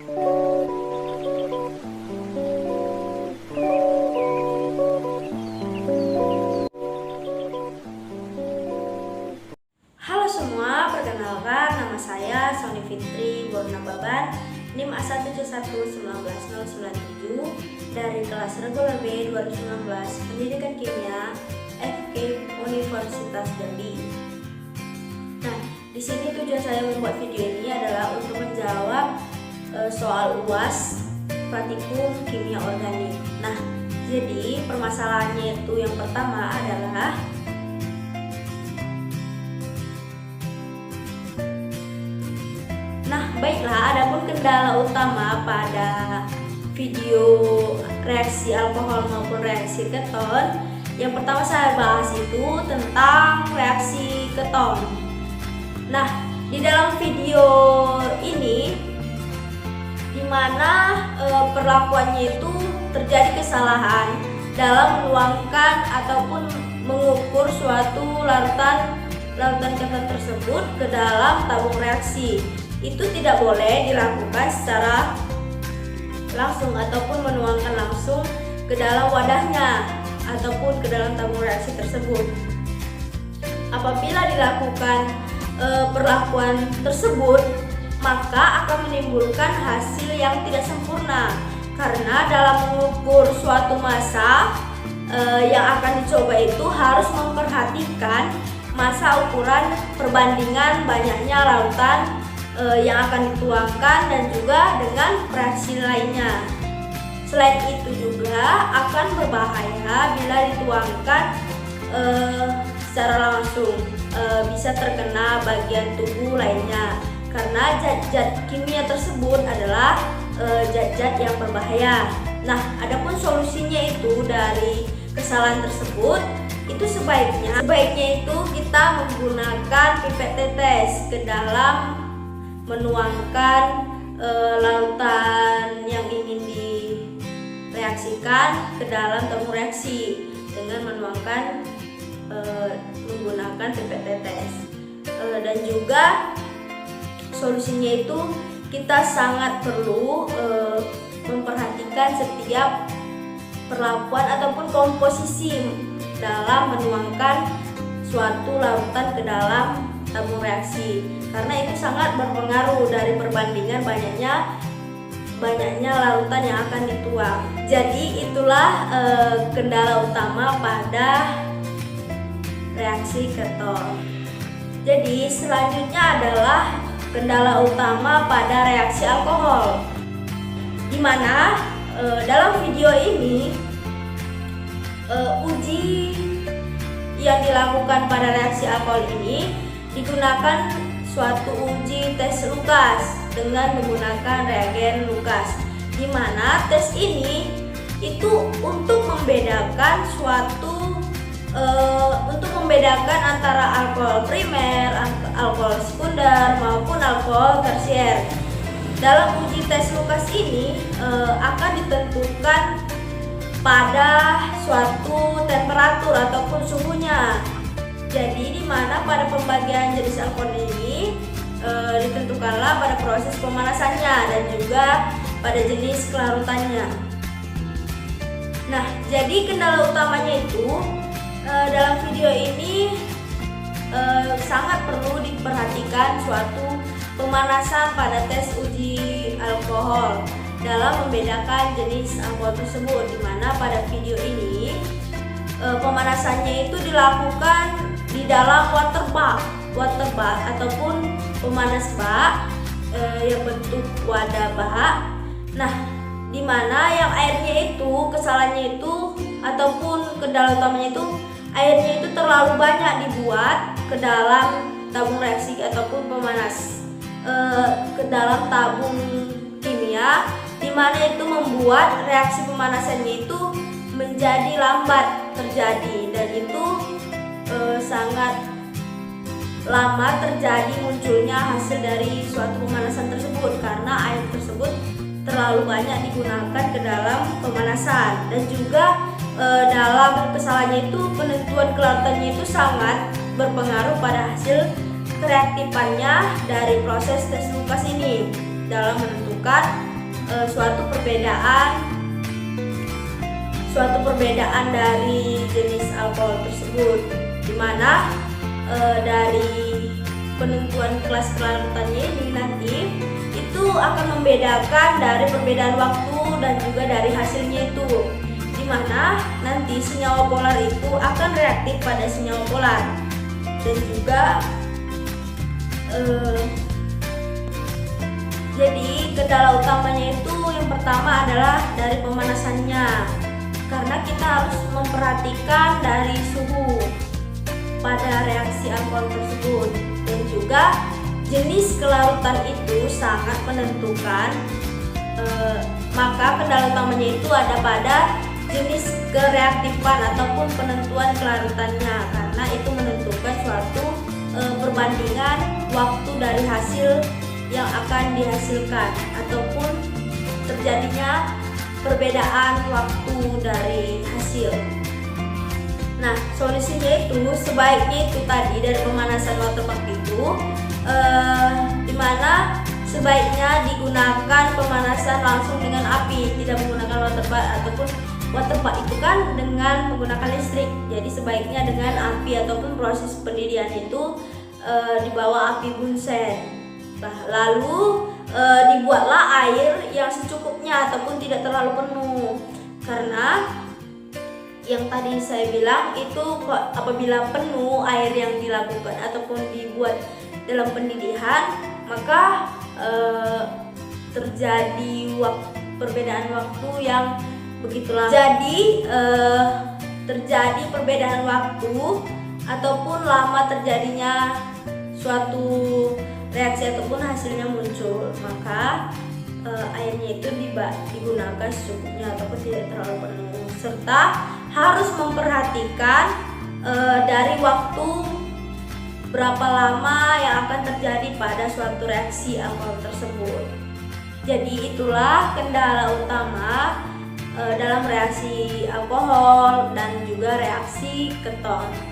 Halo semua, perkenalkan nama saya Sony Fitri Bornababan, NIM A1711997 dari kelas reguler B 2019 Pendidikan Kimia FK Universitas Jambi. Nah, di sini tujuan saya membuat video ini adalah untuk menjawab soal UAS praktikum kimia organik. Nah, jadi permasalahannya itu yang pertama adalah baiklah, adapun kendala utama pada video reaksi alkohol maupun reaksi keton, yang pertama saya bahas itu tentang reaksi keton. Nah, di dalam video ini dimana perlakuannya itu terjadi kesalahan dalam menuangkan ataupun mengukur suatu larutan keton tersebut ke dalam tabung reaksi. Itu tidak boleh dilakukan secara langsung ataupun menuangkan langsung ke dalam wadahnya ataupun ke dalam tabung reaksi tersebut. Apabila dilakukan perlakuan tersebut, maka akan menimbulkan hasil yang tidak sempurna, karena dalam mengukur suatu massa yang akan dicoba itu harus memperhatikan massa ukuran perbandingan banyaknya lautan yang akan dituangkan dan juga dengan reaksi lainnya. Selain itu juga akan berbahaya bila dituangkan secara langsung, bisa terkena bagian tubuh lainnya, karena zat-zat kimia tersebut adalah zat-zat yang berbahaya. Nah, adapun solusinya itu dari kesalahan tersebut, itu sebaiknya itu kita menggunakan pipet tetes ke dalam menuangkan lautan yang ingin direaksikan ke dalam tabung reaksi dengan menuangkan menggunakan pipet tetes. Dan juga solusinya itu kita sangat perlu memperhatikan setiap perlakuan ataupun komposisi dalam menuangkan suatu lautan ke dalam tabung reaksi, karena itu sangat berpengaruh dari perbandingan banyaknya lautan yang akan dituang. Jadi itulah kendala utama pada reaksi keton. Jadi selanjutnya adalah kendala utama pada reaksi alkohol, di mana dalam video ini uji yang dilakukan pada reaksi alkohol ini digunakan suatu uji tes Lucas dengan menggunakan reagen Lucas, di mana tes ini itu untuk membedakan antara alkohol primer, alkohol sekunder maupun alkohol tersier. Dalam uji tes Lucas ini akan ditentukan pada suatu temperatur ataupun suhunya. Jadi di mana pada pembagian jenis alkohol ini ditentukanlah pada proses pemanasannya dan juga pada jenis kelarutannya. Nah, jadi kendala utamanya itu dalam video ini sangat perlu diperhatikan suatu pemanasan pada tes uji alkohol dalam membedakan jenis alkohol tersebut, di mana pada video ini pemanasannya itu dilakukan di dalam water bath ataupun pemanas bak yang bentuk wadah bak. Nah, di mana yang airnya itu kesalahannya itu ataupun kendala utamanya itu airnya itu terlalu banyak dibuat ke dalam tabung reaksi ataupun pemanas ke dalam tabung kimia, di mana itu membuat reaksi pemanasannya itu menjadi lambat terjadi, dan itu sangat lama terjadi munculnya hasil dari suatu pemanasan tersebut, karena air tersebut terlalu banyak digunakan ke dalam pemanasan. Dan juga dalam kesalahannya itu penentuan kelarutannya itu sangat berpengaruh pada hasil kereaktifannya dari proses tes Lucas ini dalam menentukan suatu perbedaan dari jenis alkohol tersebut, di mana dari penentuan kelas kelarutannya ini nanti itu akan membedakan dari perbedaan waktu dan juga dari hasilnya itu, di mana nanti senyawa polar itu akan reaktif pada senyawa polar. Dan juga jadi kendala utamanya itu yang pertama adalah dari pemanasannya, karena kita harus memperhatikan dari suhu pada reaksi alkohol tersebut, dan juga jenis kelarutan itu sangat menentukan. Maka kendala utamanya itu ada pada jenis kereaktifan ataupun penentuan kelarutannya, karena itu menentukan suatu perbandingan waktu dari hasil yang akan dihasilkan ataupun terjadinya perbedaan waktu dari hasil. Nah, solusinya itu sebaiknya itu tadi dari pemanasan waterpark itu dimana sebaiknya digunakan pemanasan langsung dengan api, tidak menggunakan waterpark, ataupun waterpark itu kan dengan menggunakan listrik. Jadi sebaiknya dengan api ataupun proses pendidihan itu di bawah api bunsen. Lalu dibuatlah air yang secukupnya ataupun tidak terlalu penuh, karena yang tadi saya bilang itu apabila penuh air yang dilakukan ataupun dibuat dalam pendidihan, maka terjadi perbedaan waktu yang begitu lama. Jadi terjadi perbedaan waktu ataupun lama terjadinya suatu reaksi ataupun hasilnya muncul, maka airnya itu digunakan secukupnya ataupun tidak terlalu penuh, serta harus memperhatikan dari waktu berapa lama yang akan terjadi pada suatu reaksi alkohol tersebut. Jadi itulah kendala utama dalam reaksi alkohol dan juga reaksi keton.